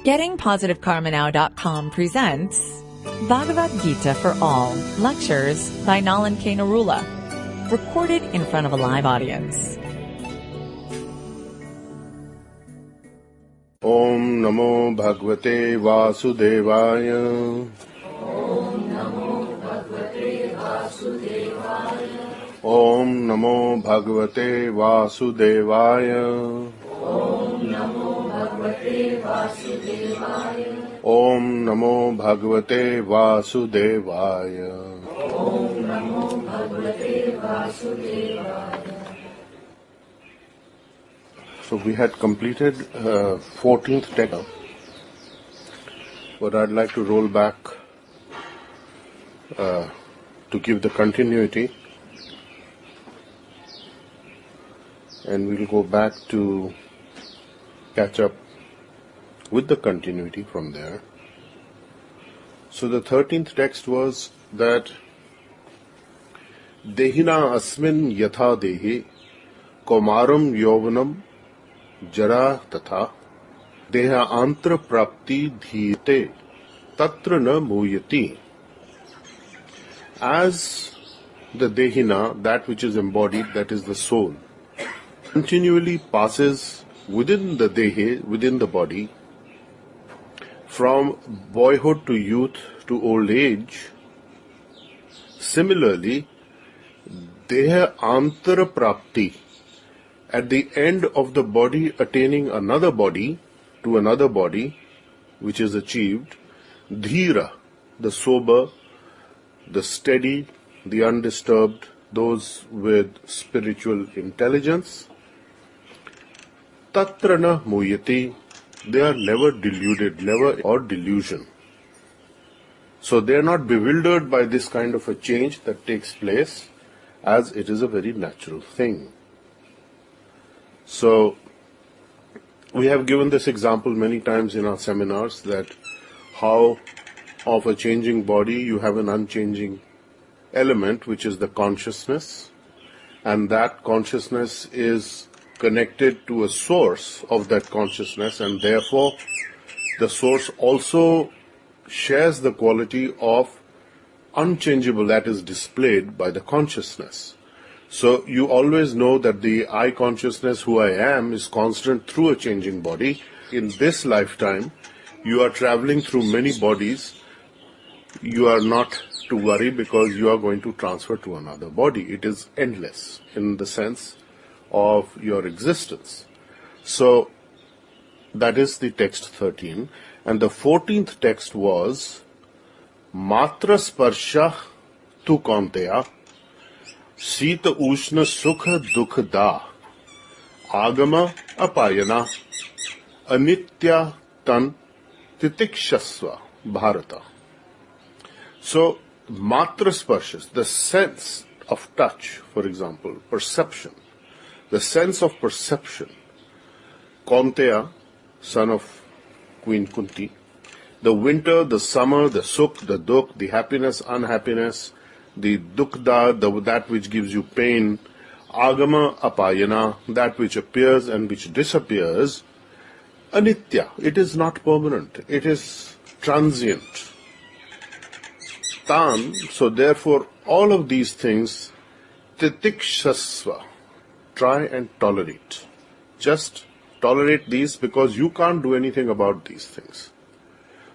GettingPositiveKarmaNow.com presents Bhagavad Gita for All, lectures by Nalan K. Narula, recorded in front of a live audience. Om Namo Bhagavate Vasudevaya. Om Namo Bhagavate Vasudevaya. Om Namo Bhagavate Vasudevaya. Om Namo Bhagavate Vasudevaya. Om Namo Bhagavate Vasudevaya. Om Namo Bhagavate Vasudevaya. So we had completed 14th text, but I'd like to roll back to give the continuity, and we'll go back to catch up with the continuity from there. So the 13th text was that Dehina asmin yatha dehi kaumaram yovanam jara tatha deha antra prapti dhite tatra na muyati. As the Dehina, that which is embodied, that is the soul, continually passes within the Dehe, within the body, from boyhood to youth to old age, similarly, Deha Antara Prapti, at the end of the body attaining another body, to another body, which is achieved, Dhira, the sober, the steady, the undisturbed, those with spiritual intelligence, Tatrana Muyati, they are never deluded, never or delusion. So they are not bewildered by this kind of a change that takes place, as it is a very natural thing. So we have given this example many times in our seminars, that how of a changing body you have an unchanging element, which is the consciousness, and that consciousness is connected to a source of that consciousness, and therefore the source also shares the quality of unchangeable that is displayed by the consciousness. So you always know that the I consciousness, who I am, is constant through a changing body. In this lifetime, you are traveling through many bodies. You are not to worry, because you are going to transfer to another body. It is endless in the sense of your existence. So that is the text 13. And the 14th text was Matra Sparsha Tu Kaunteya Sita Ushna Sukha Dukha Da Agama Apayana Anitya Tan Titikshasva Bharata. So Matra Sparshas, the sense of touch, for example, perception, the sense of perception. Kaunteya, son of Queen Kunti, the winter, the summer, the sukh, the dukh, the happiness, unhappiness, the dukkha, that which gives you pain, agama apayana, that which appears and which disappears, anitya, it is not permanent, it is transient. Tan, so therefore all of these things, titikshasva, try and tolerate. Just tolerate these, because you can't do anything about these things.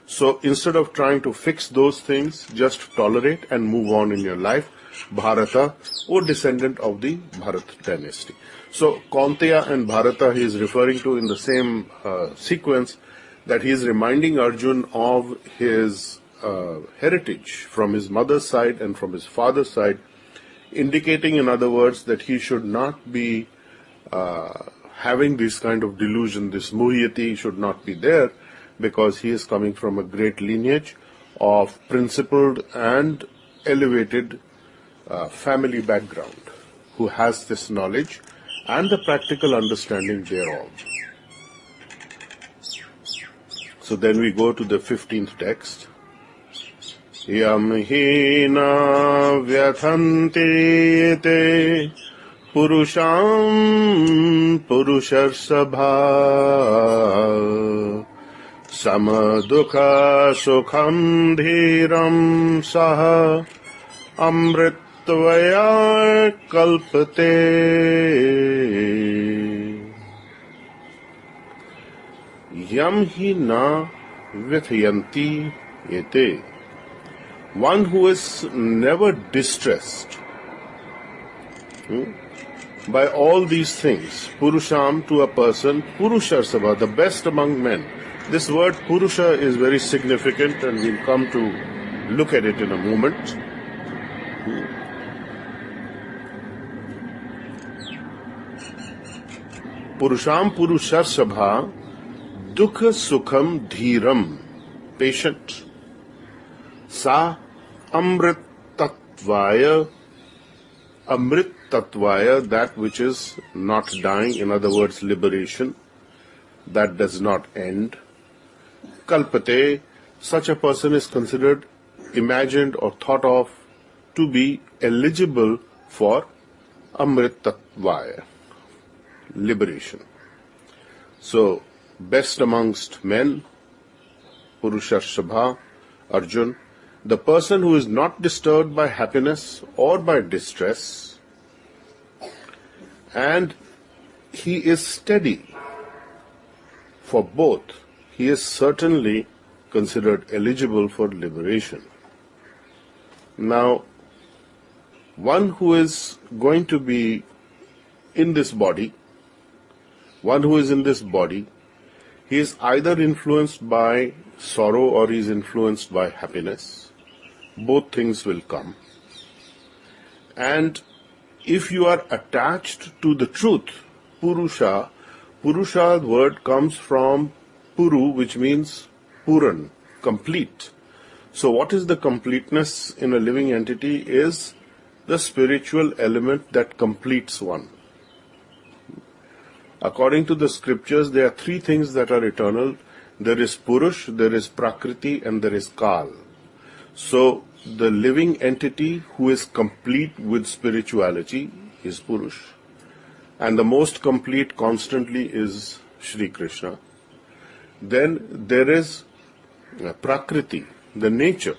So instead of trying to fix those things, just tolerate and move on in your life. Bharata, or descendant of the Bharata dynasty. So Kaunteya and Bharata he is referring to in the same sequence, that he is reminding Arjun of his heritage from his mother's side and from his father's side, indicating, in other words, that he should not be having this kind of delusion, this muhyati should not be there, because he is coming from a great lineage of principled and elevated family background, who has this knowledge and the practical understanding thereof. So then we go to the 15th text. Yam hina vyathanti te purusham purusharsabha Samadukha sukham dhiram saha amritvaya kalpate. Yam hi na vithayanti ete. One who is never distressed by all these things. Purusham, to a person, Purusharsabha, the best among men. This word Purusha is very significant, and we'll come to look at it in a moment. Purusham Purusharsabha, Dukha Sukham Dhiram, patient. Sa Amrit Tattvaya, Amrit Tattvaya, that which is not dying, in other words, liberation, that does not end. Kalpate, such a person is considered, imagined or thought of to be eligible for Amrit Tattvaya, liberation. So, best amongst men, Purusharsabha, Arjun, the person who is not disturbed by happiness or by distress, and he is steady for both, he is certainly considered eligible for liberation. Now, one who is going to be in this body, he is either influenced by sorrow or he is influenced by happiness. Both things will come. And if you are attached to the truth, Purusha word comes from Puru, which means Puran, complete. So what is the completeness in a living entity? Is the spiritual element that completes one. According to the scriptures, there are three things that are eternal. There is Purush, there is Prakriti, and there is Kal. So, the living entity who is complete with spirituality is Purush. And the most complete constantly is Shri Krishna. Then there is Prakriti, the nature,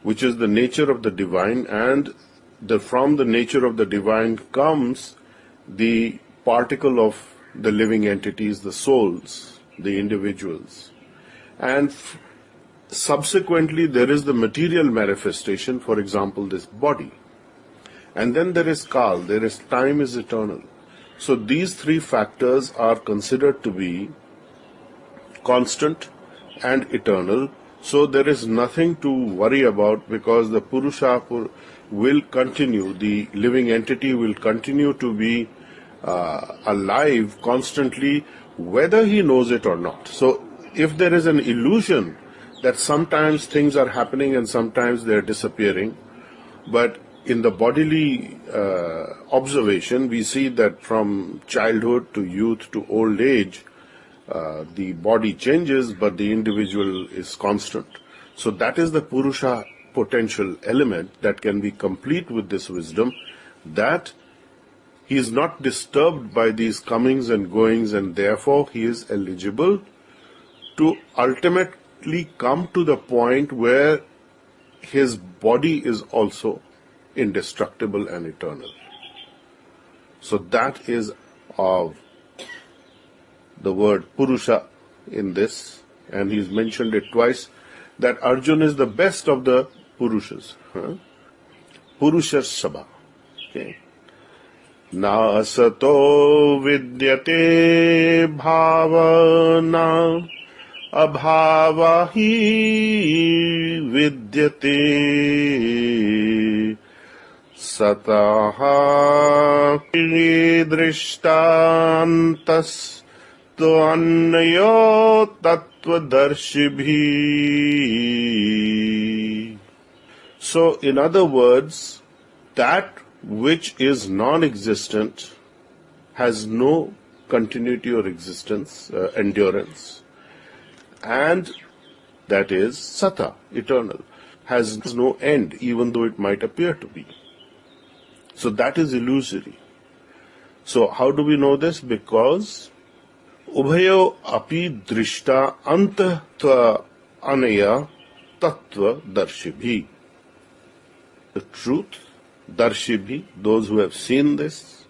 which is the nature of the divine, and from the nature of the divine comes the particle of the living entities, the souls, the individuals. And subsequently, there is the material manifestation, for example, this body. And then there is Kal, there is time is eternal. So these three factors are considered to be constant and eternal. So there is nothing to worry about, because the Purusha will continue, the living entity will continue to be alive constantly, whether he knows it or not. So if there is an illusion that sometimes things are happening and sometimes they are disappearing, but in the bodily observation, we see that from childhood to youth to old age, the body changes, but the individual is constant. So that is the Purusha potential element that can be complete with this wisdom, that he is not disturbed by these comings and goings, and therefore he is eligible to ultimately come to the point where his body is also indestructible and eternal. So that is of the word Purusha in this, and he's mentioned it twice, that Arjun is the best of the Purushas. Purusharsabha. Okay. Na asato vidyate bhavana abhava hi vidyate sataha drishtantas annayo tattvadarshibhi. So, in other words, that which is non-existent has no continuity or existence, endurance, and that is Sata, eternal, has no end, even though it might appear to be. So that is illusory. So how do we know this? Because Ubhayo api drishta antah anaya tattva darshibhi. The truth, darshibhi, those who have seen this,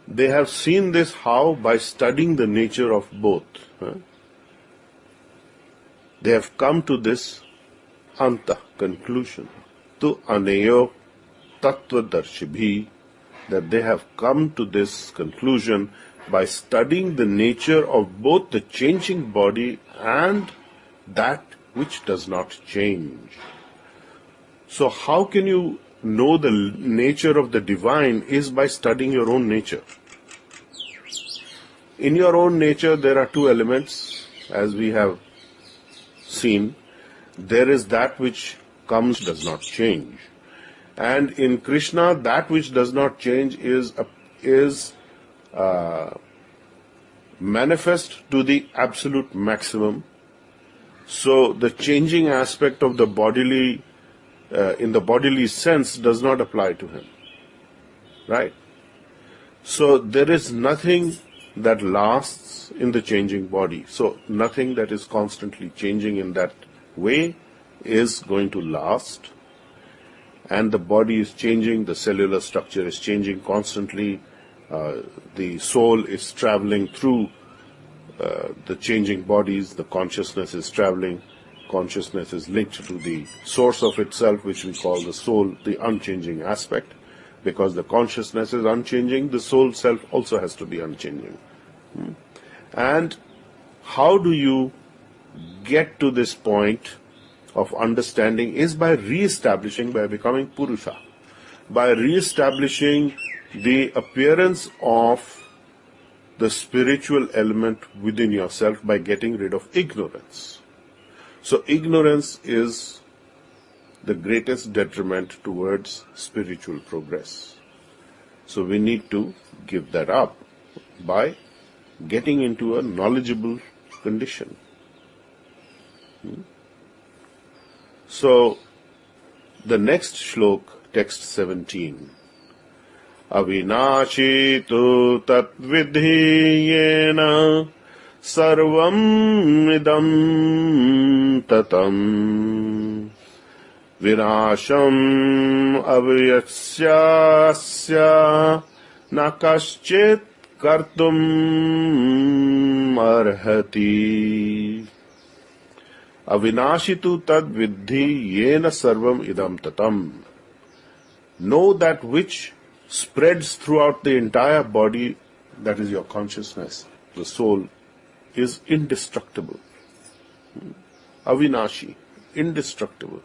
they have seen this how? By studying the nature of both. They have come to this anta, conclusion, to anayo tattva darshibhi, that they have come to this conclusion by studying the nature of both the changing body and that which does not change. So how can you know the nature of the divine is by studying your own nature. In your own nature there are two elements, as we have seen. There is that which comes, does not change. And in Krishna, that which does not change is manifest to the absolute maximum. So the changing aspect of the bodily, in the bodily sense, does not apply to him. Right? So there is nothing that lasts in the changing body. So nothing that is constantly changing in that way is going to last. And the body is changing, the cellular structure is changing constantly, the soul is traveling through the changing bodies, the consciousness is traveling, consciousness is linked to the source of itself, which we call the soul, the unchanging aspect. Because the consciousness is unchanging, the soul self also has to be unchanging. And how do you get to this point of understanding is by re-establishing, by becoming Purusha, by re-establishing the appearance of the spiritual element within yourself by getting rid of ignorance. So ignorance is the greatest detriment towards spiritual progress. So we need to give that up by getting into a knowledgeable condition. So, the next shlok, text 17. Avinashi tu tat vidhi yena sarvam idam tatam vinasham avyasyasya nakaschit kartum arhati. Avinashitu tad vidhi yena sarvam idam tatam. Know that which spreads throughout the entire body, that is your consciousness, the soul, is indestructible. Avinashi, indestructible.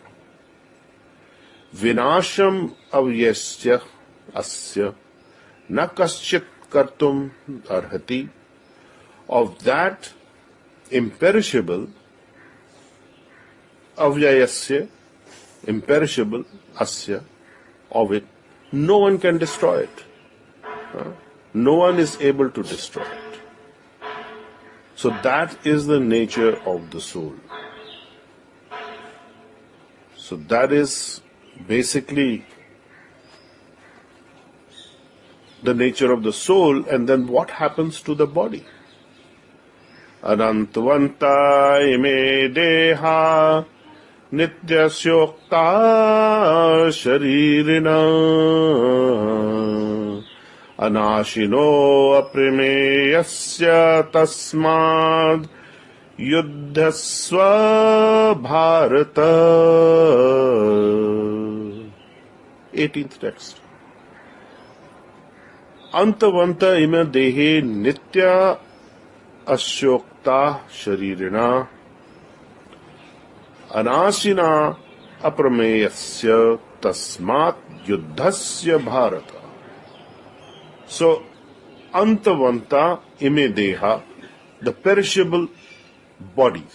Vinasham avyasya asya na kaschit kartum arhati. Of that imperishable, avyayasya, imperishable, asya, of it, no one can destroy it. No one is able to destroy it. So that is the nature of the soul. So that is basically the nature of the soul, and then what happens to the body? Anantavanta ime deha nitya syokta sharirina anashino aprimeyasya tasmad yuddhasva Bharata. 18th text. Antavanta ima dehe nitya asyokta sharirina anasina aprameyasya tasmat yuddhasya Bharata. So, antavanta ime deha, the perishable body,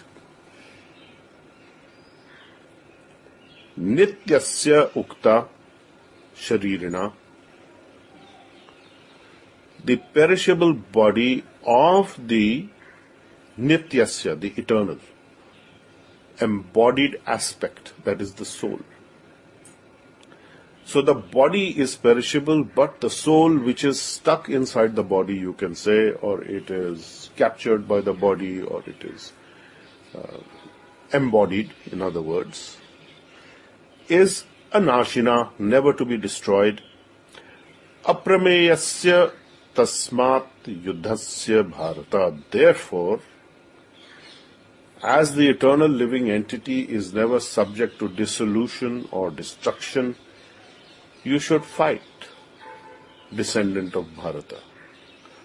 nityasya ukta sharirina, the perishable body of the nityasya, the eternal, embodied aspect, that is the soul. So the body is perishable, but the soul which is stuck inside the body, you can say, or it is captured by the body, or it is embodied, in other words, is anashina, never to be destroyed. Aprameyasya tasmat yuddhasya bharata. Therefore, as the eternal living entity is never subject to dissolution or destruction, you should fight, descendant of Bharata.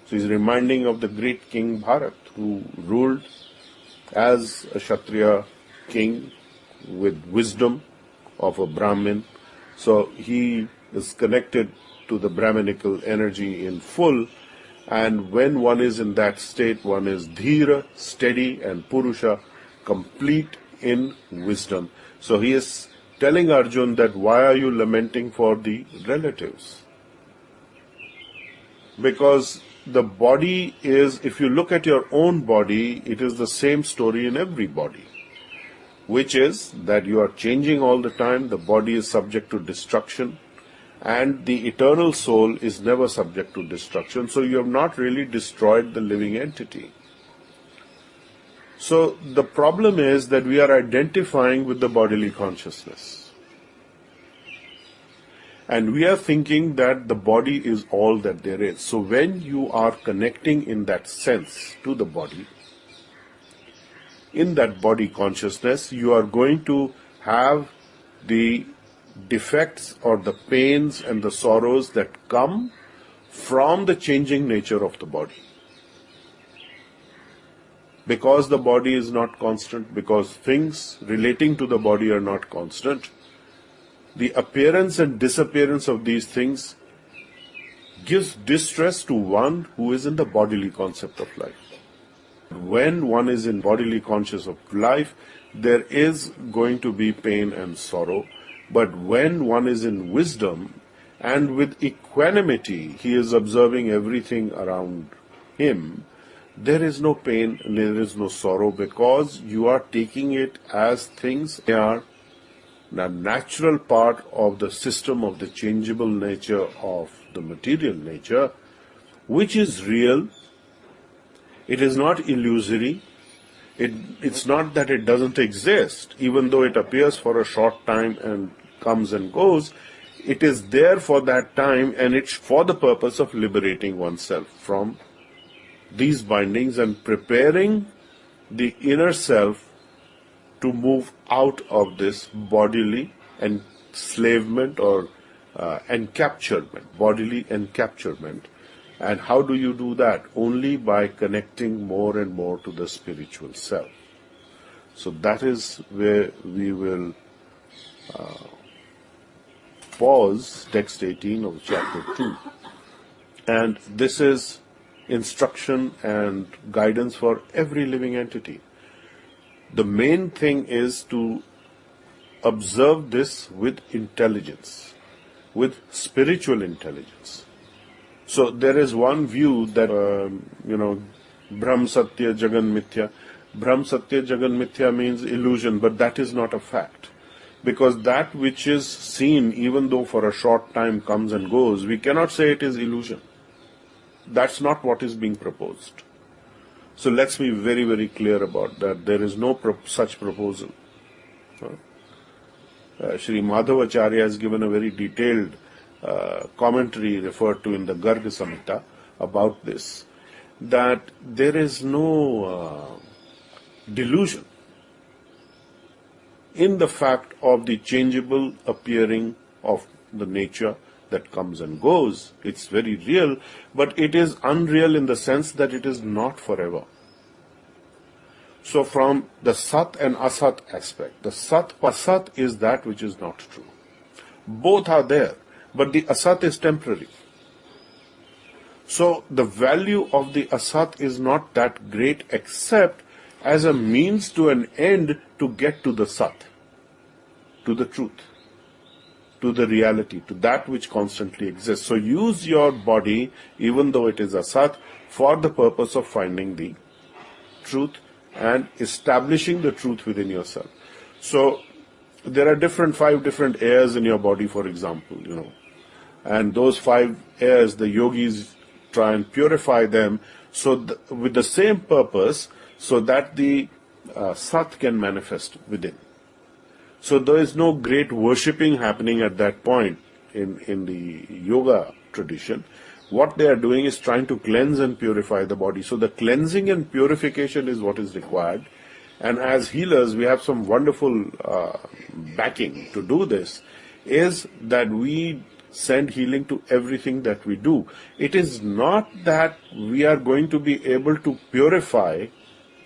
So he's reminding of the great king Bharat, who ruled as a Kshatriya king with wisdom of a Brahmin. So he is connected to the Brahminical energy in full, and when one is in that state, one is dhira, steady, and purusha, complete in wisdom. So he is telling Arjun that why are you lamenting for the relatives? Because the body is, if you look at your own body, it is the same story in every body, which is that you are changing all the time, the body is subject to destruction, and the eternal soul is never subject to destruction. So you have not really destroyed the living entity. So the problem is that we are identifying with the bodily consciousness. And we are thinking that the body is all that there is. So when you are connecting in that sense to the body, in that body consciousness, you are going to have the defects or the pains and the sorrows that come from the changing nature of the body. Because the body is not constant, because things relating to the body are not constant, the appearance and disappearance of these things gives distress to one who is in the bodily concept of life. When one is in bodily conscious of life, there is going to be pain and sorrow. But when one is in wisdom and with equanimity, he is observing everything around him, there is no pain and there is no sorrow, because you are taking it as things they are a natural part of the system of the changeable nature of the material nature, which is real. It is not illusory. It's not that it doesn't exist, even though it appears for a short time and comes and goes. It is there for that time, and it's for the purpose of liberating oneself from these bindings and preparing the inner self to move out of this bodily enslavement or encapturement, bodily encapturement. And how do you do that? Only by connecting more and more to the spiritual self. So that is where we will pause, text 18 of chapter 2. And this is instruction and guidance for every living entity. The main thing is to observe this with intelligence, with spiritual intelligence. So there is one view that, Brahm Satya Jagan Mithya. Brahm Satya Jagan Mithya means illusion, but that is not a fact. Because that which is seen, even though for a short time comes and goes, we cannot say it is illusion. That's not what is being proposed. So let's be very, very clear about that. There is no such proposal. Sri Madhavacharya has given a very detailed commentary referred to in the Garga Samhita about this, that there is no delusion in the fact of the changeable appearing of the nature that comes and goes. It's very real, but it is unreal in the sense that it is not forever. So from the Sat and Asat aspect, the Asat is that which is not true. Both are there, but the Asat is temporary. So the value of the Asat is not that great, except as a means to an end to get to the Sat, to the truth, to the reality, to that which constantly exists. So use your body, even though it is Asat, for the purpose of finding the truth and establishing the truth within yourself. So there are five different airs in your body, for example, and those 5 airs, the yogis try and purify them with the same purpose, so that the Sat can manifest within. So there is no great worshipping happening at that point in the yoga tradition. What they are doing is trying to cleanse and purify the body. So the cleansing and purification is what is required. And as healers, we have some wonderful backing to do this, is that we send healing to everything that we do. It is not that we are going to be able to purify,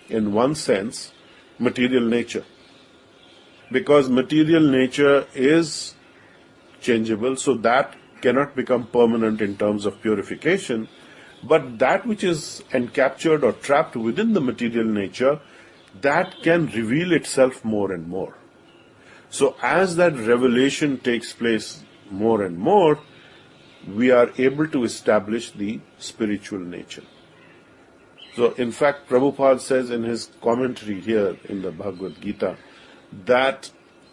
in one sense, material nature. Because material nature is changeable, so that cannot become permanent in terms of purification. But that which is encaptured or trapped within the material nature, that can reveal itself more and more. So as that revelation takes place more and more, we are able to establish the spiritual nature. So in fact, Prabhupada says in his commentary here in the Bhagavad Gita, that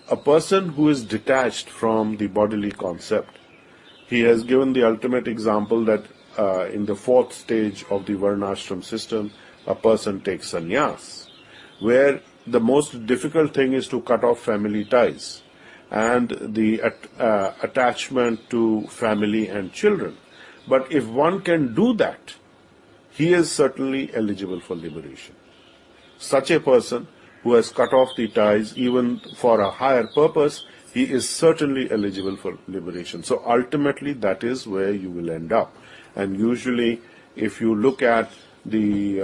a person who is detached from the bodily concept, he has given the ultimate example that in the 4th stage of the Varnashram system, a person takes sannyas, where the most difficult thing is to cut off family ties and the attachment to family and children. But if one can do that, he is certainly eligible for liberation. Such a person who has cut off the ties even for a higher purpose, he is certainly eligible for liberation. So ultimately that is where you will end up. And usually if you look at the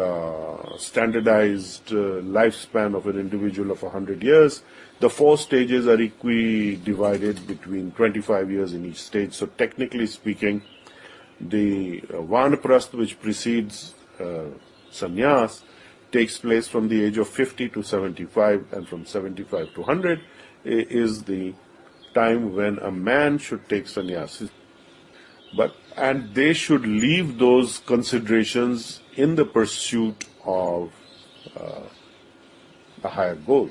standardized lifespan of an individual of 100 years, the 4 stages are equally divided between 25 years in each stage. So technically speaking, the Vanaprastha, which precedes sannyas, takes place from the age of 50 to 75, and from 75 to 100 is the time when a man should take sannyas. And they should leave those considerations in the pursuit of a higher goal.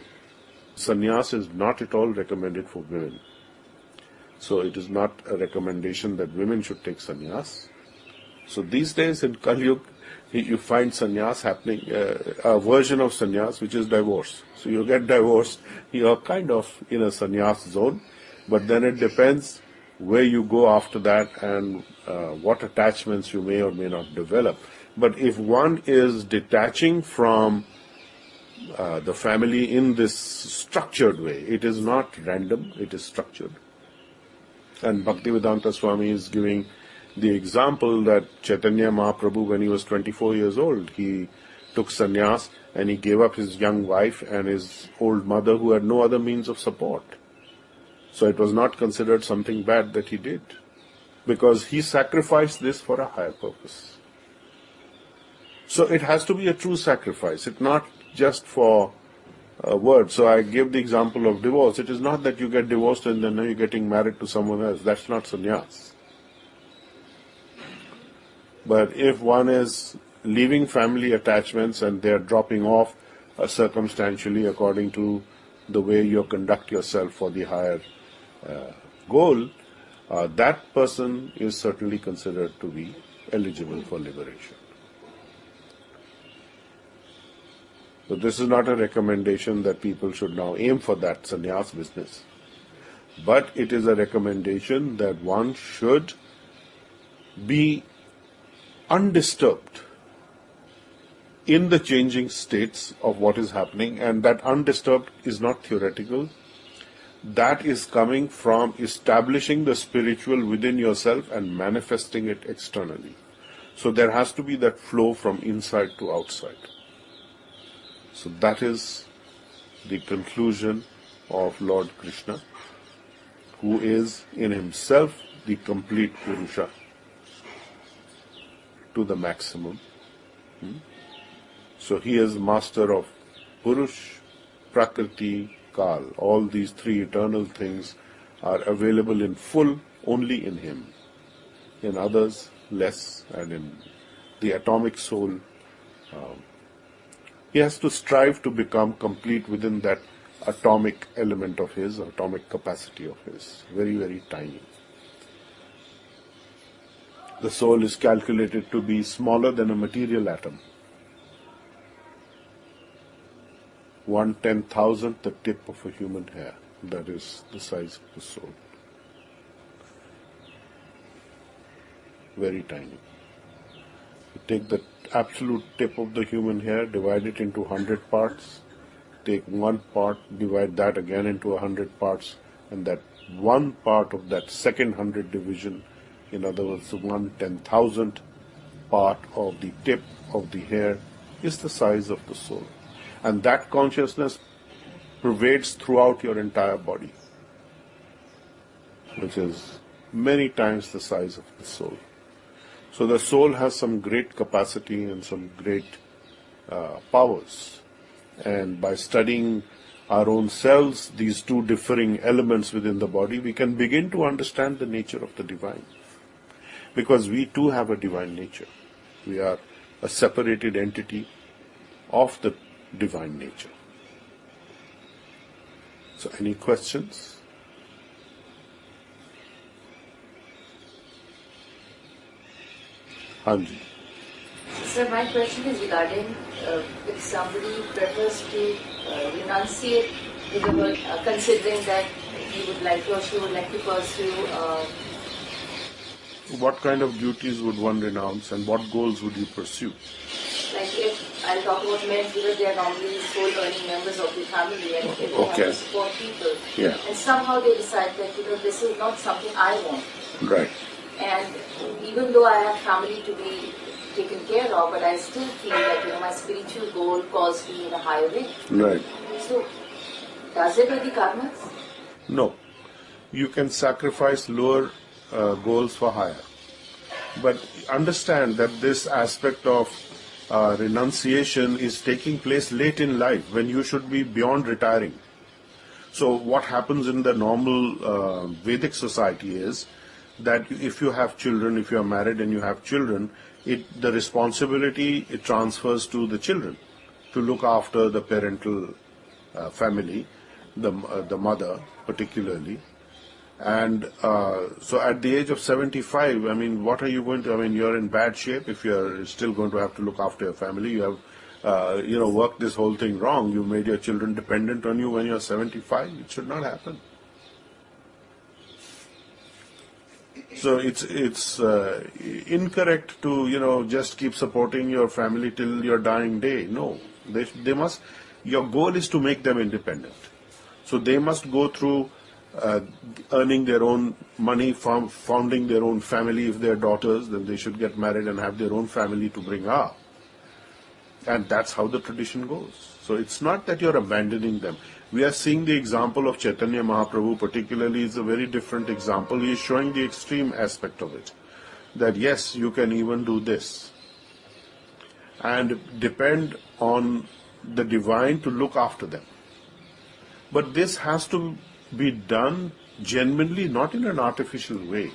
Sannyas is not at all recommended for women. So it is not a recommendation that women should take sannyas. So these days in Kali Yuga, you find sannyas happening, a version of sannyas which is divorce. So you get divorced, you are kind of in a sannyas zone, but then it depends where you go after that and what attachments you may or may not develop. But if one is detaching from the family in this structured way, it is not random, it is structured. And Bhaktivedanta Swami is giving the example that Chaitanya Mahaprabhu, when he was 24 years old, he took sannyas and he gave up his young wife and his old mother who had no other means of support. So it was not considered something bad that he did, because he sacrificed this for a higher purpose. So it has to be a true sacrifice. It's not just for a word. So I gave the example of divorce. It is not that you get divorced and then you're getting married to someone else. That's not sannyas. But if one is leaving family attachments and they're dropping off circumstantially according to the way you conduct yourself for the higher goal, that person is certainly considered to be eligible for liberation. So this is not a recommendation that people should now aim for that sannyas business. But it is a recommendation that one should be undisturbed in the changing states of what is happening, and that undisturbed is not theoretical. That is coming from establishing the spiritual within yourself and manifesting it externally. So there has to be that flow from inside to outside. So that is the conclusion of Lord Krishna, who is in himself the complete Purusha to the maximum. So he is master of Purush, Prakriti, Kal. All these 3 eternal things are available in full only in him. In others, less, and in the atomic soul, he has to strive to become complete within that atomic element of his, atomic capacity of his, very, very tiny. The soul is calculated to be smaller than a material atom. 1/10,000th the tip of a human hair. That is the size of the soul. Very tiny. You take the absolute tip of the human hair, divide it into 100 parts, take one part, divide that again into 100 parts, and that one part of that second 100 division, in other words, the 1/10,000th part of the tip of the hair, is the size of the soul. And that consciousness pervades throughout your entire body, which is many times the size of the soul. So the soul has some great capacity and some great powers. And by studying our own selves, these two differing elements within the body, we can begin to understand the nature of the divine. Because we too have a divine nature. We are a separated entity of the divine nature. So any questions? Hanji. Sir, my question is regarding if somebody prefers to renunciate his or her, considering that he would like to or she would like to pursue. What kind of duties would one renounce and what goals would you pursue? Like if I'll talk about men, because they are normally sole earning members of the family, and if they have to support people, and somehow they decide that this is not something I want. Right. And even though I have family to be taken care of, but I still feel that my spiritual goal calls me in a higher way. Right. So, does it with the karmas? No. You can sacrifice lower goals for higher. But understand that this aspect of renunciation is taking place late in life, when you should be beyond retiring. So what happens in the normal Vedic society is that if you have children, if you are married and you have children, the responsibility it transfers to the children to look after the parental family, the mother particularly. And so at the age of 75, I mean, what are you going to, I mean, you're in bad shape if you're still going to have to look after your family. You have, worked this whole thing wrong. You made your children dependent on you when you're 75. It should not happen. So it's incorrect to, just keep supporting your family till your dying day. No, they must, your goal is to make them independent. So they must go through earning their own money, founding their own family. If they're daughters, then they should get married and have their own family to bring up. And that's how the tradition goes. So it's not that you're abandoning them. We are seeing the example of Chaitanya Mahaprabhu particularly is a very different example. He is showing the extreme aspect of it. That yes, you can even do this. And depend on the divine to look after them. But this has to be done genuinely, not in an artificial way.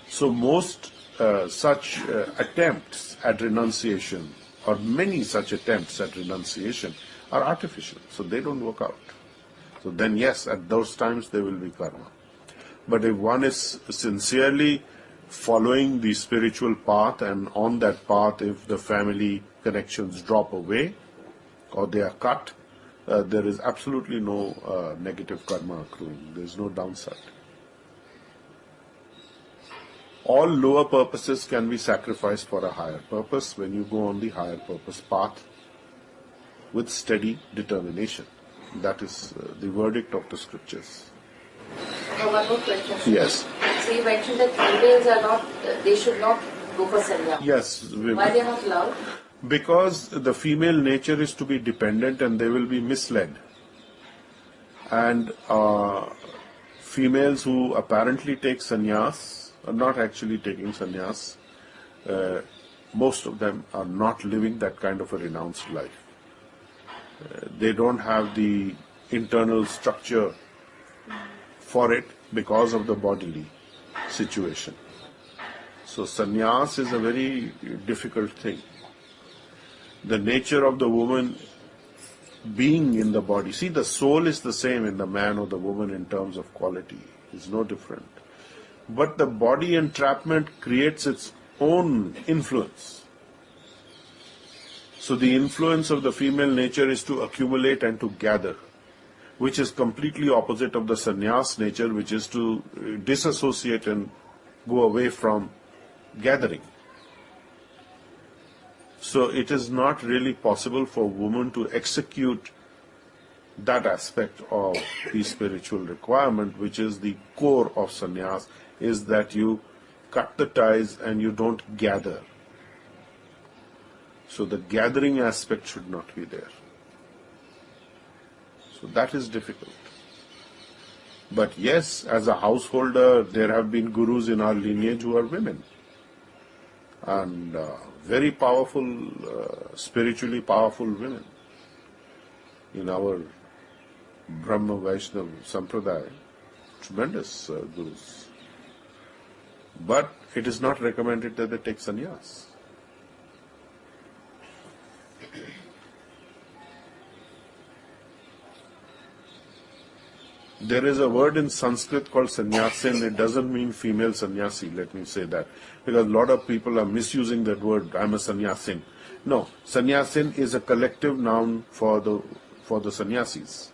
So most such attempts at renunciation, or many such attempts at renunciation, are artificial, so they don't work out. So then yes, at those times there will be karma. But if one is sincerely following the spiritual path, and on that path if the family connections drop away or they are cut, there is absolutely no negative karma accruing. There is no downside. All lower purposes can be sacrificed for a higher purpose when you go on the higher purpose path with steady determination. That is the verdict of the scriptures. One more question. Yes. So you mentioned that females are not, they should not go for sannyas. Yes. Why they are not allowed? Because the female nature is to be dependent and they will be misled. And females who apparently take sannyas are not actually taking sannyas. Most of them are not living that kind of a renounced life. They don't have the internal structure for it because of the bodily situation. So sannyas is a very difficult thing. The nature of the woman being in the body. See, the soul is the same in the man or the woman in terms of quality. It's no different. But the body entrapment creates its own influence. So the influence of the female nature is to accumulate and to gather, which is completely opposite of the sannyas nature, which is to disassociate and go away from gathering. So it is not really possible for women to execute that aspect of the spiritual requirement, which is the core of sannyas, is that you cut the ties and you don't gather. So the gathering aspect should not be there. So that is difficult. But yes, as a householder, there have been gurus in our lineage who are women. And very powerful, spiritually powerful women. In our Brahma Vaishnava Sampradaya, tremendous gurus. But it is not recommended that they take sannyas. There is a word in Sanskrit called sannyasin. It doesn't mean female sannyasi, let me say that. Because a lot of people are misusing that word, I'm a sannyasin. No, sannyasin is a collective noun for the sannyasis.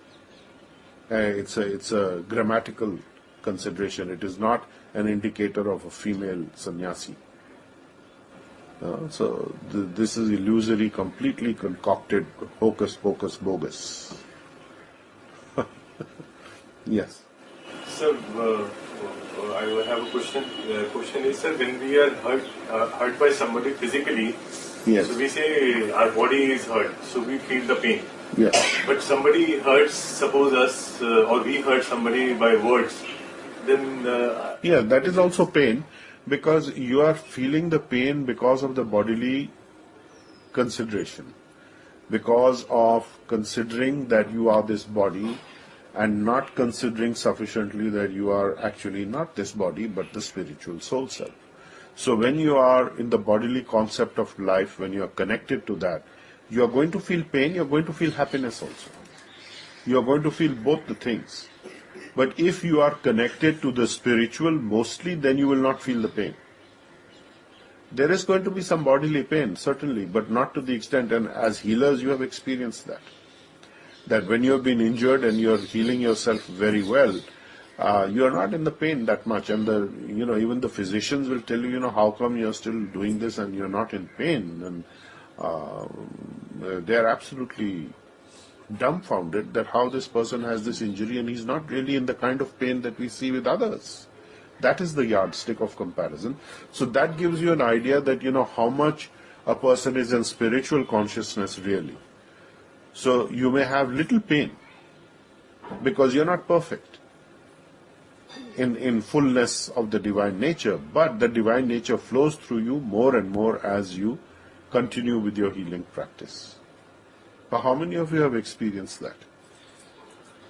It's a grammatical consideration. It is not an indicator of a female sannyasi. So this is illusory, completely concocted, hocus pocus bogus. Yes. Sir, I have a question. The question is, sir, when we are hurt by somebody physically, Yes. so we say our body is hurt, so we feel the pain. Yes. But somebody hurts, suppose us, or we hurt somebody by words, then... Yeah, that is also pain, because you are feeling the pain because of the bodily consideration, because of considering that you are this body, and not considering sufficiently that you are actually not this body but the spiritual soul self. So when you are in the bodily concept of life, when you are connected to that, you are going to feel pain, you are going to feel happiness also. You are going to feel both the things. But if you are connected to the spiritual mostly, then you will not feel the pain. There is going to be some bodily pain, certainly, but not to the extent, and as healers you have experienced that. That when you have been injured and you are healing yourself very well, you are not in the pain that much. And even the physicians will tell you, how come you are still doing this and you are not in pain? And they are absolutely dumbfounded that how this person has this injury and he's not really in the kind of pain that we see with others. That is the yardstick of comparison. So that gives you an idea that, how much a person is in spiritual consciousness really. So you may have little pain because you're not perfect in fullness of the divine nature, but the divine nature flows through you more and more as you continue with your healing practice. Now, how many of you have experienced that?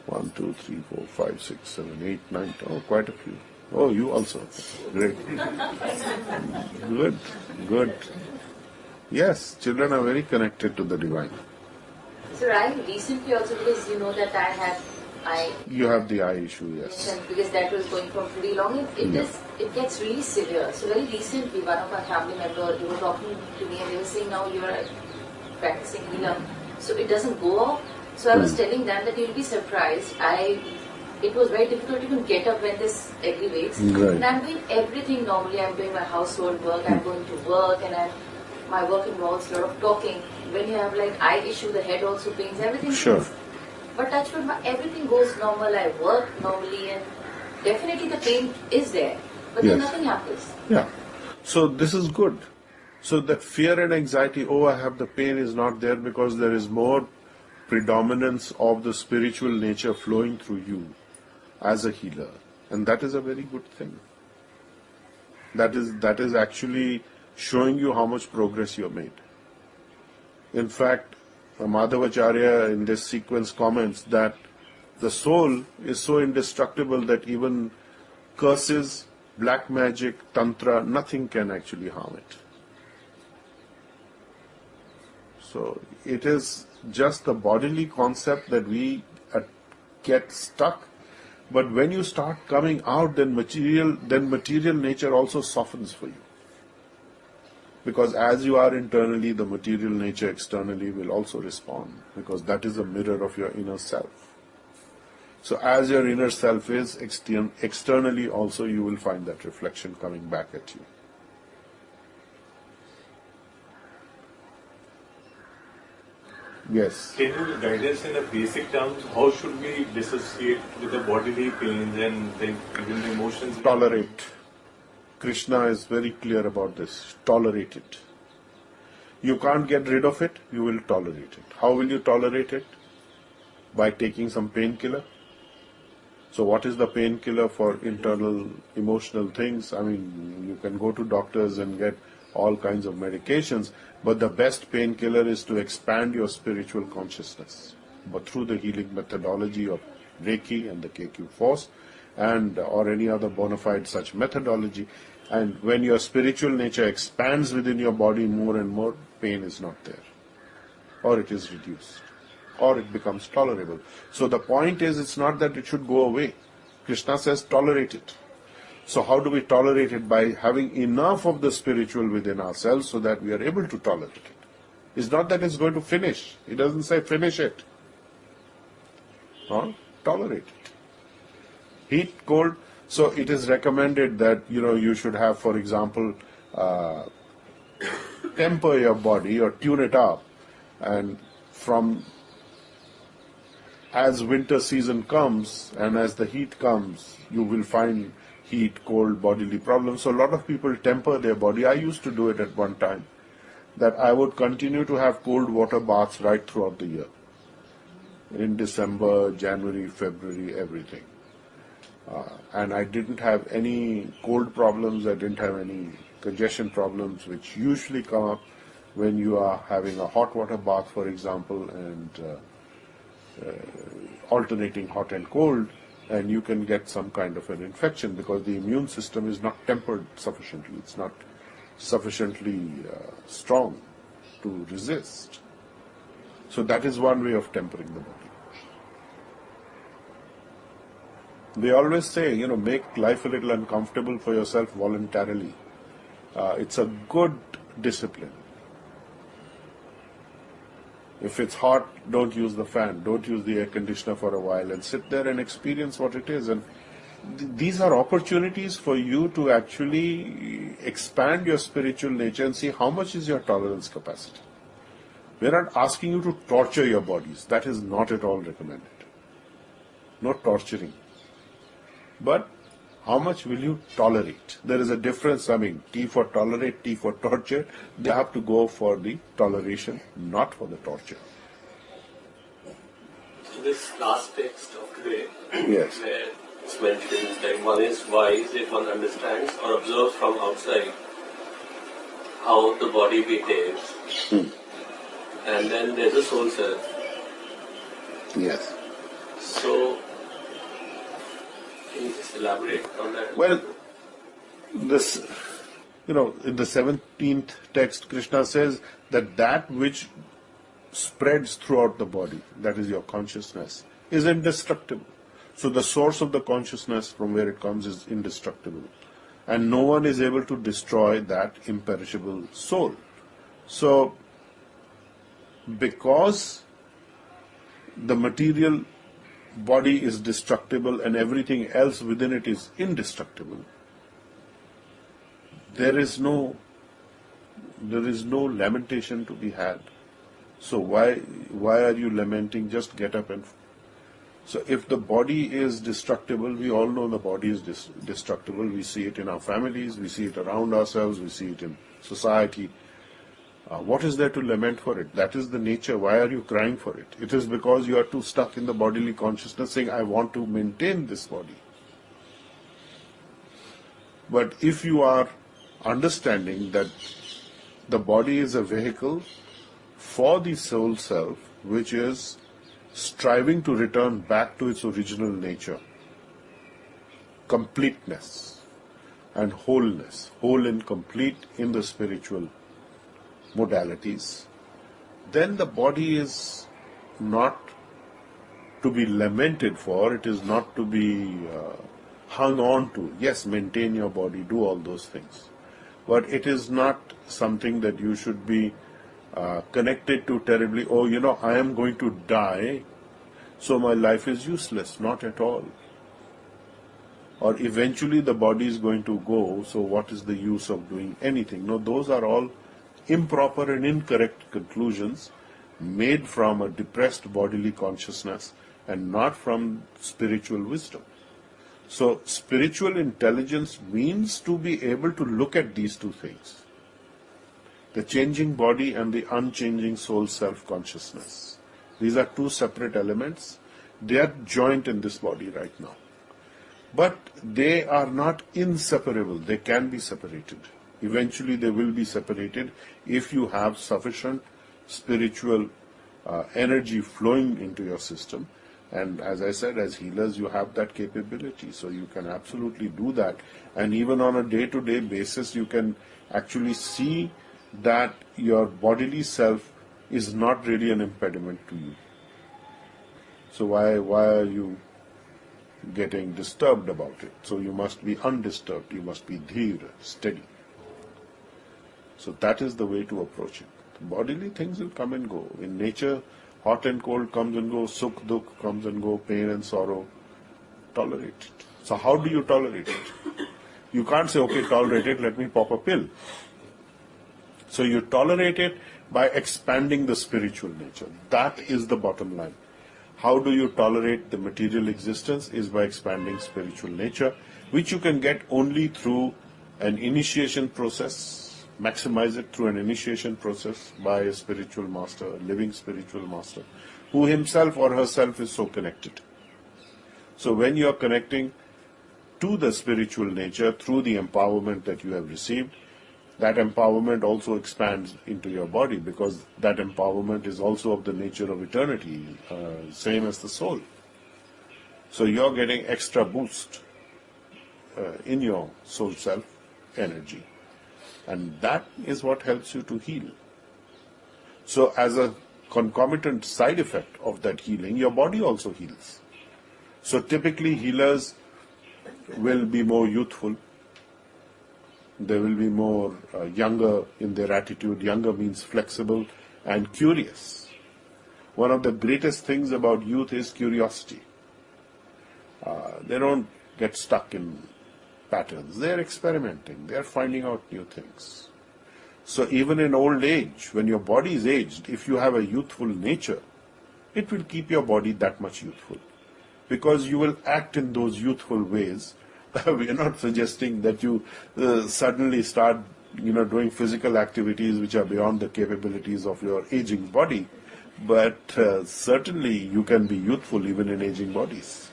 1, 2, 3, 4, 5, 6, 7, 8, 9, 10. Oh, quite a few. Oh, you also. Great. Good. Yes, children are very connected to the divine. So I recently also, because you know that I have eye. You have the eye issue, yes. And because that was going for pretty long, it gets really severe. So very recently, one of our family members, they were talking to me and they were saying, now you are practicing healer, so it doesn't go off. So I was telling them that you'll be surprised. It was very difficult to even get up when this aggravates. Right. And I'm doing everything normally. I'm doing my household work, I'm going to work, and my work involves a lot of talking. When you have eye issue, the head also pains, everything. Sure. Pains. But touch wood, everything goes normal. I work normally, and definitely the pain is there, but then nothing happens. Yeah. So this is good. So that fear and anxiety, I have the pain, is not there because there is more predominance of the spiritual nature flowing through you as a healer, and that is a very good thing. That is actually showing you how much progress you have made. In fact, Madhavacharya in this sequence comments that the soul is so indestructible that even curses, black magic, tantra, nothing can actually harm it. So it is just the bodily concept that we get stuck. But when you start coming out, then material nature also softens for you. Because as you are internally, the material nature externally will also respond, because that is a mirror of your inner self. So as your inner self is, externally also you will find that reflection coming back at you. Yes. Can you guide us in a basic terms? How should we dissociate with the bodily pains and then even the emotions? Tolerate. Krishna is very clear about this. Tolerate it. You can't get rid of it, you will tolerate it. How will you tolerate it? By taking some painkiller. So what is the painkiller for internal emotional things? I mean, you can go to doctors and get all kinds of medications, but the best painkiller is to expand your spiritual consciousness, but through the healing methodology of Reiki and the KQ force, and or any other bona fide such methodology. And when your spiritual nature expands within your body more and more, pain is not there, or it is reduced, or it becomes tolerable. So the point is, it's not that it should go away. Krishna says tolerate it. So how do we tolerate it? By having enough of the spiritual within ourselves so that we are able to tolerate it. It's not that it's going to finish. It doesn't say finish it. Or tolerate it. Heat, cold. So it is recommended that, you should have, for example, temper your body or tune it up. And from as winter season comes and as the heat comes, you will find heat, cold, bodily problems. So a lot of people temper their body. I used to do it at one time, that I would continue to have cold water baths right throughout the year. In December, January, February, everything. And I didn't have any cold problems, I didn't have any congestion problems, which usually come up when you are having a hot water bath, for example, and alternating hot and cold, and you can get some kind of an infection because the immune system is not tempered sufficiently. It's not sufficiently strong to resist. So that is one way of tempering the body. They always say, make life a little uncomfortable for yourself voluntarily. It's a good discipline. If it's hot, don't use the fan, don't use the air conditioner for a while, and sit there and experience what it is. And these are opportunities for you to actually expand your spiritual nature and see how much is your tolerance capacity. We're not asking you to torture your bodies. That is not at all recommended. No torturing. But how much will you tolerate? There is a difference. I mean, T for tolerate, T for torture. They have to go for the toleration, not for the torture. So this last text of today, Yes. where it's mentioned that one is wise if one understands or observes from outside how the body behaves. And then there's a soul self. Yes. So, can you just elaborate on that? Well, this, in the 17th text, Krishna says that which spreads throughout the body, that is your consciousness, is indestructible. So the source of the consciousness from where it comes is indestructible. And no one is able to destroy that imperishable soul. So, because the material body is destructible and everything else within it is indestructible, there is no lamentation to be had. So why are you lamenting? Just get up and... So if the body is destructible, we all know the body is destructible. We see it in our families, we see it around ourselves, we see it in society. What is there to lament for it? That is the nature. Why are you crying for it? It is because you are too stuck in the bodily consciousness saying, I want to maintain this body. But if you are understanding that the body is a vehicle for the soul self, which is striving to return back to its original nature, completeness and wholeness, whole and complete in the spiritual modalities, then the body is not to be lamented for, it is not to be hung on to. Yes, maintain your body, do all those things. But it is not something that you should be connected to terribly. Oh, I am going to die, so my life is useless. Not at all. Or eventually the body is going to go, so what is the use of doing anything? No, those are all improper and incorrect conclusions made from a depressed bodily consciousness and not from spiritual wisdom. So spiritual intelligence means to be able to look at these two things, the changing body and the unchanging soul self-consciousness. These are two separate elements. They are joint in this body right now. But they are not inseparable. They can be separated. Eventually they will be separated if you have sufficient spiritual energy flowing into your system. And as I said, as healers, you have that capability. So you can absolutely do that. And even on a day-to-day basis, you can actually see that your bodily self is not really an impediment to you. So why are you getting disturbed about it? So you must be undisturbed. You must be dheer, steady. So that is the way to approach it. Bodily things will come and go. In nature, hot and cold comes and goes, sukh, dukh comes and go, pain and sorrow. Tolerate it. So how do you tolerate it? You can't say, okay, tolerate it, let me pop a pill. So you tolerate it by expanding the spiritual nature. That is the bottom line. How do you tolerate the material existence? Is by expanding spiritual nature, which you can get only through an initiation process. Maximize it through an initiation process by a spiritual master, a living spiritual master, who himself or herself is so connected. So when you are connecting to the spiritual nature through the empowerment that you have received, that empowerment also expands into your body, because that empowerment is also of the nature of eternity, same as the soul. So you're getting extra boost in your soul self energy. And that is what helps you to heal. So as a concomitant side effect of that healing, your body also heals. So typically healers will be more youthful. They will be more younger in their attitude. Younger means flexible and curious. One of the greatest things about youth is curiosity. They don't get stuck in patterns. They're experimenting. They're finding out new things. So even in old age, when your body is aged, if you have a youthful nature, it will keep your body that much youthful, because you will act in those youthful ways. We are not suggesting that you suddenly start, doing physical activities which are beyond the capabilities of your aging body, but certainly you can be youthful even in aging bodies.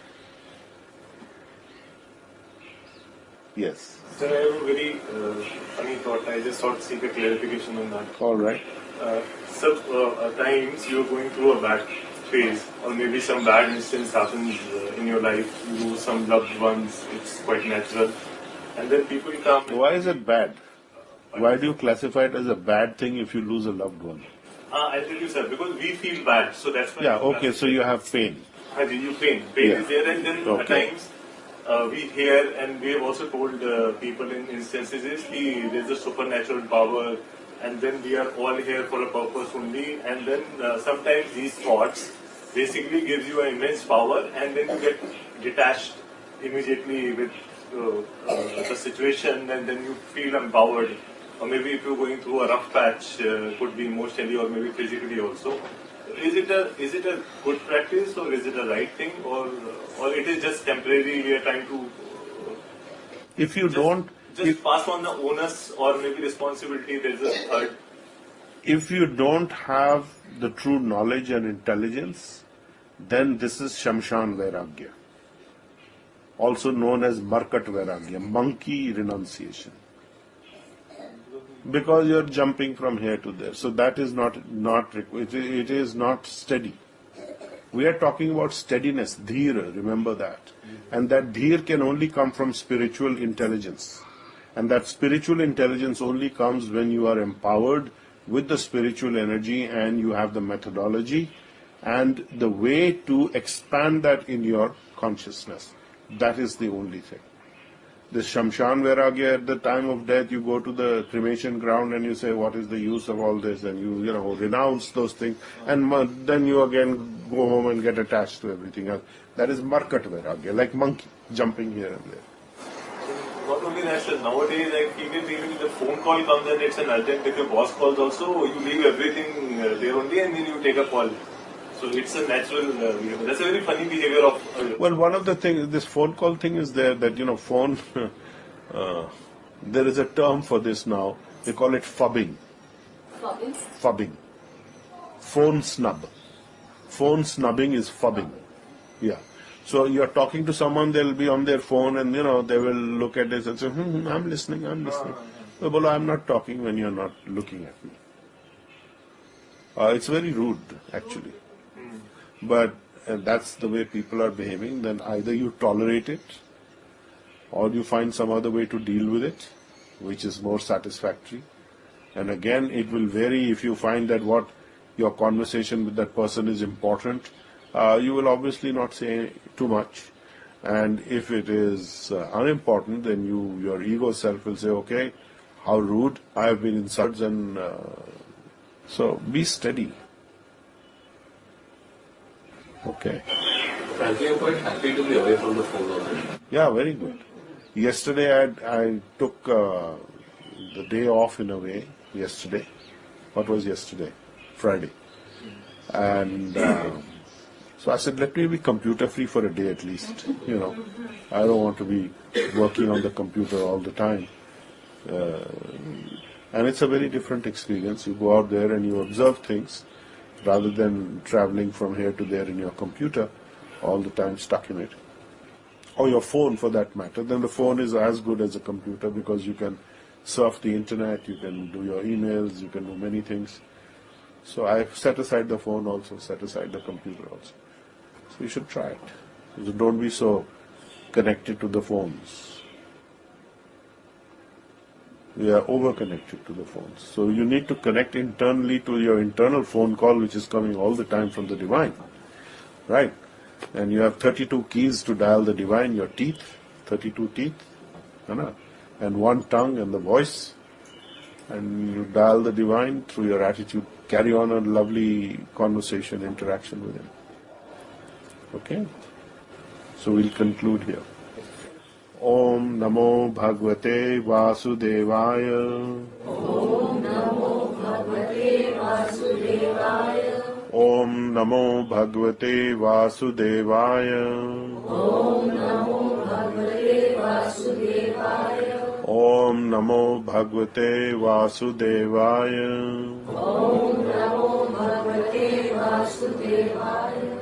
Yes. Sir, I have a very funny thought. I just thought to seek a clarification on that. All right. Times you're going through a bad phase, or maybe some bad instance happens in your life, you lose some loved ones, it's quite natural. And then people come... Why is it bad? Why do you classify it as a bad thing if you lose a loved one? I'll tell you, sir, because we feel bad, so that's why... Yeah, okay, so you have pain. You pain. Pain Yeah. is there, and then at times we hear, and we have also told people in instances, there's a supernatural power, and then we are all here for a purpose only, and then sometimes these thoughts basically gives you an immense power, and then you get detached immediately with the situation, and then you feel empowered. Or maybe if you're going through a rough patch, could be emotionally or maybe physically also. Is it a good practice, or is it a right thing, or it is just temporary? We are trying to If you don't pass on the onus or maybe responsibility. There is a third. If you don't have the true knowledge and intelligence, then this is Shamshan Vairagya, also known as Markat Vairagya, monkey renunciation. Because you're jumping from here to there. So that is not it is not steady. We are talking about steadiness, dheer, remember that. And that dheer can only come from spiritual intelligence. And that spiritual intelligence only comes when you are empowered with the spiritual energy, and you have the methodology and the way to expand that in your consciousness. That is the only thing. The Shamshan Vairagya, at the time of death, you go to the cremation ground and you say, what is the use of all this? And you renounce those things. And then you again go home and get attached to everything else. That is Markat Vairagya, like monkey, jumping here and there. Not only that, sir, nowadays, like, even the phone call comes and it's an urgent, if your boss calls also, you leave everything there only and then you take a call. So it's a natural behavior. That's a very funny behavior of... Well, one of the things, this phone call thing is there, that, phone, there is a term for this now. They call it fubbing. Fubbing? Fubbing. Phone snub. Phone snubbing is fubbing. Yeah. So you're talking to someone, they'll be on their phone and, they will look at this and say, I'm listening. Well, Bolo, I'm not talking when you're not looking at me. It's very rude, actually. But that's the way people are behaving. Then either you tolerate it or you find some other way to deal with it, which is more satisfactory. And again, it will vary. If you find that what your conversation with that person is important, you will obviously not say too much. And if it is unimportant, then your ego self will say, okay, how rude, I have been insulted. And so be steady. Okay. Frankly, I'm quite happy to be away from the phone already. Yeah, very good. Yesterday I took the day off in a way. Yesterday. What was yesterday? Friday. And so I said, let me be computer free for a day at least. I don't want to be working on the computer all the time. And it's a very different experience. You go out there and you observe things, rather than traveling from here to there in your computer, all the time stuck in it. Or your phone for that matter. Then the phone is as good as a computer because you can surf the internet, you can do your emails, you can do many things. So I set aside the phone also, set aside the computer also. So you should try it. So don't be so connected to the phones. We are over-connected to the phones. So you need to connect internally to your internal phone call, which is coming all the time from the Divine. Right? And you have 32 keys to dial the Divine, your teeth, 32 teeth, and one tongue and the voice. And you dial the Divine through your attitude. Carry on a lovely conversation, interaction with Him. Okay? So we'll conclude here. Om Namo Bhagavate Vasudevaya. Om Namo Bhagavate Vasudevaya. Om Namo Bhagavate Vasudevaya. Om Namo Bhagavate Vasudevaya. Om Namo Bhagavate Vasudevaya. Om Namo Bhagavate Vasudevaya.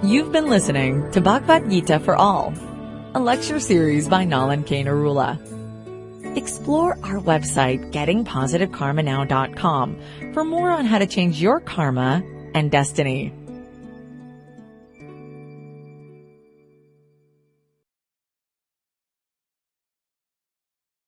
You've been listening to Bhagavad Gita for All, a lecture series by Nalan K. Narula. Explore our website, gettingpositivekarmanow.com, for more on how to change your karma and destiny.